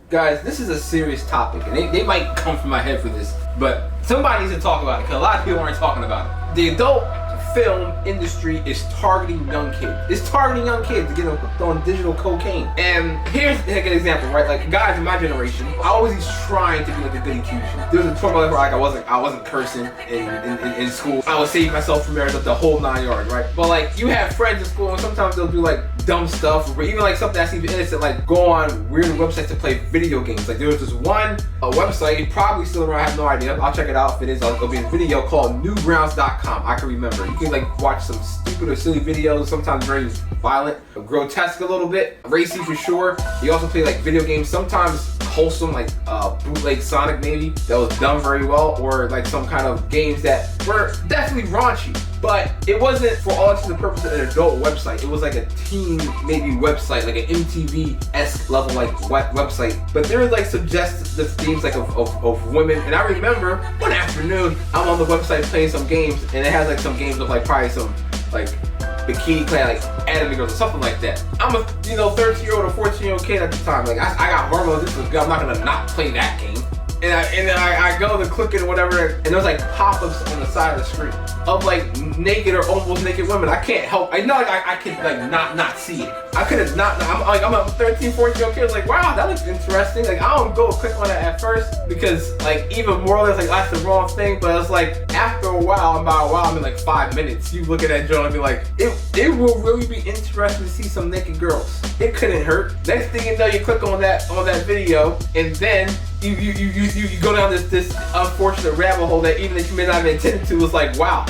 Guys, this is a serious topic, and they might come from my head for this, but somebody needs to talk about it, because a lot of people aren't talking about it. The adult film industry is targeting young kids. It's targeting young kids to get them hooked on digital cocaine. And here's like an example, right? Like guys in my generation, I always was trying to be like a goody two shoes. There was a point in my life where like I wasn't cursing in school. I was saving myself from marriage, the whole 9 yards, right? But like you have friends in school, and sometimes they'll do like dumb stuff, or even like something that's even innocent, like go on weird websites to play video games. Like there was this one website, probably still around, I have no idea. I'll check it out if it is. It'll be a video called newgrounds.com. I can remember. You can like watch some stupid or silly videos, sometimes very violent, grotesque a little bit, racy for sure. You also play like video games, sometimes wholesome, like bootleg Sonic maybe, that was done very well, or like some kind of games that were definitely raunchy. But it wasn't for all intents and purposes an adult website. It was like a teen maybe website, like an MTV-esque level like website. But there was like suggestive themes like of women. And I remember one afternoon, I'm on the website playing some games, and it has like some games of like probably some like bikini clad like anime girls or something like that. I'm a 13-year-old or 14-year-old kid at the time. Like I got hormones. This is good. I'm not gonna not play that game. And I go to click it or whatever, and there's like pop-ups on the side of the screen of like naked or almost naked women. I can't help. I know like I could like not see it. I could have not. I'm a 13, 14-year-old kid. I was like, wow, that looks interesting. Like I don't go click on it at first because like even more or less like that's the wrong thing. But it's like after a while, I mean like 5 minutes, you look at that joint and be like, it will really be interesting to see some naked girls. It couldn't hurt. Next thing you know, you click on that video, and then you go down this unfortunate rabbit hole that even if you may not have intended to, it's like, wow.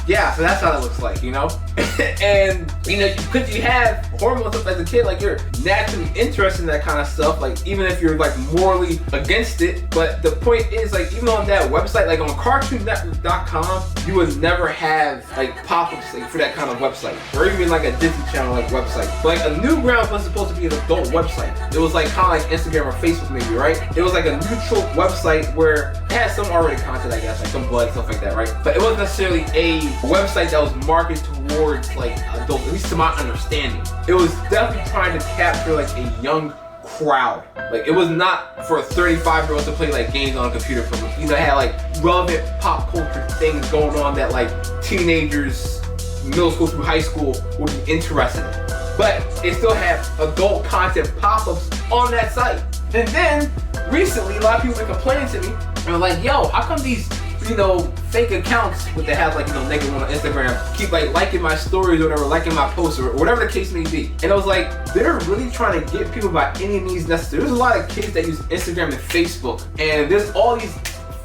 Yeah, so that's how it looks like, and because you have hormones as a kid, like you're naturally interested in that kind of stuff, like even if you're like morally against it. But the point is, like even on that website, like on cartoonnetwork.com, you would never have like pop-ups like, for that kind of website, or even like a Disney Channel like website. But like a Newgrounds was supposed to be an adult website. It was like kind of like Instagram or Facebook maybe, right? It was like a neutral website where it had some already content, I guess, like some blood, stuff like that, right? But it wasn't necessarily a website that was marketed towards like adults, at least to my understanding. It was definitely trying to capture like a young crowd. Like it was not for a 35-year-old to play like games on a computer. It had like relevant pop culture things going on that like teenagers, middle school through high school would be interested in. But it still had adult content pop-ups on that site. And then recently, a lot of people have been complaining to me and were like, yo, how come these fake accounts that have like naked women on Instagram keep like liking my stories or whatever, liking my posts or whatever the case may be. And I was like, they're really trying to get people by any means necessary. There's a lot of kids that use Instagram and Facebook, and there's all these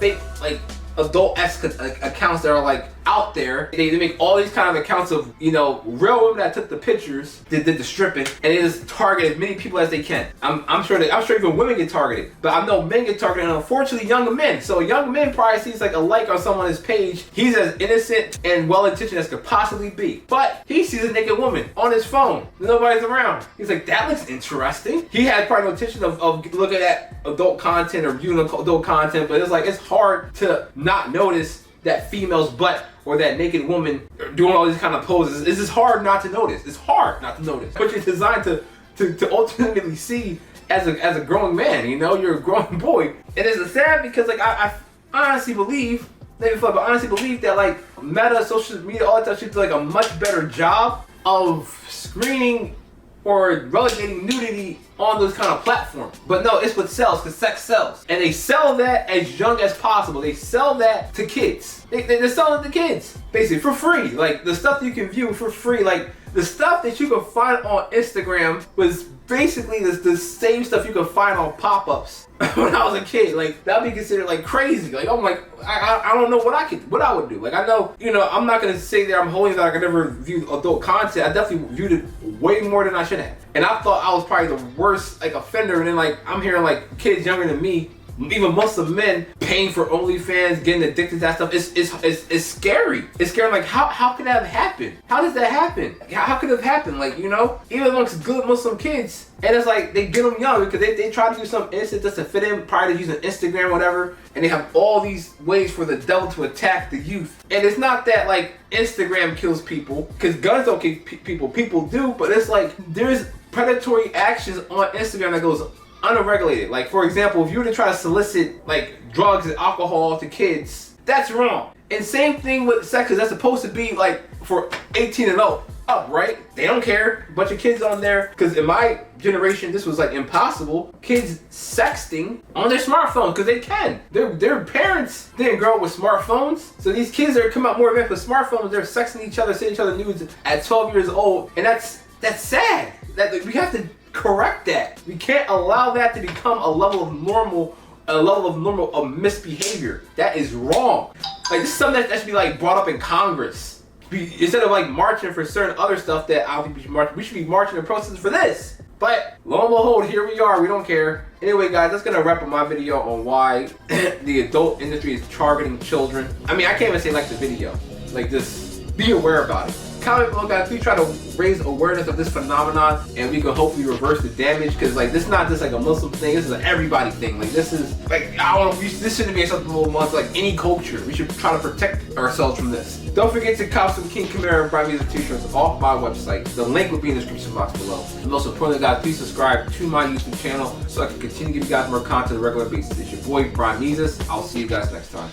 fake like adult-esque accounts that are like out there. They make all these kind of accounts of real women that took the pictures, did the stripping, and they just target as many people as they can. I'm sure even women get targeted, but I know men get targeted, and unfortunately younger men. So young men probably sees like a like on someone's page. He's as innocent and well-intentioned as could possibly be, but he sees a naked woman on his phone. Nobody's around. He's like, that looks interesting. He had probably no intention of looking at adult content or viewing adult content, but it's like it's hard to not notice that female's butt or that naked woman doing all these kind of poses. It's just hard not to notice. It's hard not to notice. But you're designed to ultimately see as a growing man. You're a growing boy. And it's sad because like I honestly believe, that like Meta, social media, all that stuff should do like a much better job of screening or relegating nudity on those kind of platforms. But no, it's what sells, because sex sells. And they sell that as young as possible. They sell that to kids. They're selling it to kids, basically, for free. Like, the stuff you can view for free, like, the stuff that you could find on Instagram was basically the same stuff you could find on pop-ups when I was a kid. Like, that'd be considered like crazy. Like, I'm like, I don't know what I would do. Like, I know, I'm not gonna say that I'm holding that I could never view adult content. I definitely viewed it way more than I should have. And I thought I was probably the worst like offender. And then like I'm hearing like kids younger than me, even Muslim men, paying for OnlyFans, getting addicted to that stuff. It's scary. It's scary. Like how could that have happened? How does that happen? How could it have happened? Like even amongst good Muslim kids, and it's like they get them young because they try to do something innocent just to fit in, prior to using Instagram or whatever, and they have all these ways for the devil to attack the youth. And it's not that like Instagram kills people, because guns don't kill people. People do, but it's like there's predatory actions on Instagram that goes unregulated. Like, for example, if you were to try to solicit like drugs and alcohol to kids, that's wrong. And same thing with sex, because that's supposed to be like for 18 and up, right? They don't care. A bunch of kids on there, because in my generation this was like impossible. Kids sexting on their smartphones because they can. Their parents didn't grow up with smartphones, so these kids are coming out more advanced with smartphones. They're sexting each other, sending each other nudes at 12 years old, and that's sad. That we have to correct that. We can't allow that to become a level of normal of misbehavior. That is wrong. Like, this is something that should be like brought up in Congress. Instead of like marching for certain other stuff that I think we should be marching in protest for this. But lo and behold, here we are. We don't care. Anyway, guys, that's gonna wrap up my video on why the adult industry is targeting children. I mean, I can't even say like the video. Like, just be aware about it. Comment below, guys. Please try to raise awareness of this phenomenon, and we can hopefully reverse the damage. Because like, this is not just like a Muslim thing. This is an everybody thing. Like, this is like, I don't know. This shouldn't be acceptable amongst like any culture. We should try to protect ourselves from this. Don't forget to cop some King Kamara and Brimezus t-shirts off my website. The link will be in the description box below. And most importantly, guys, please subscribe to my YouTube channel so I can continue to give you guys more content on a regular basis. It's your boy Brimezus. I'll see you guys next time.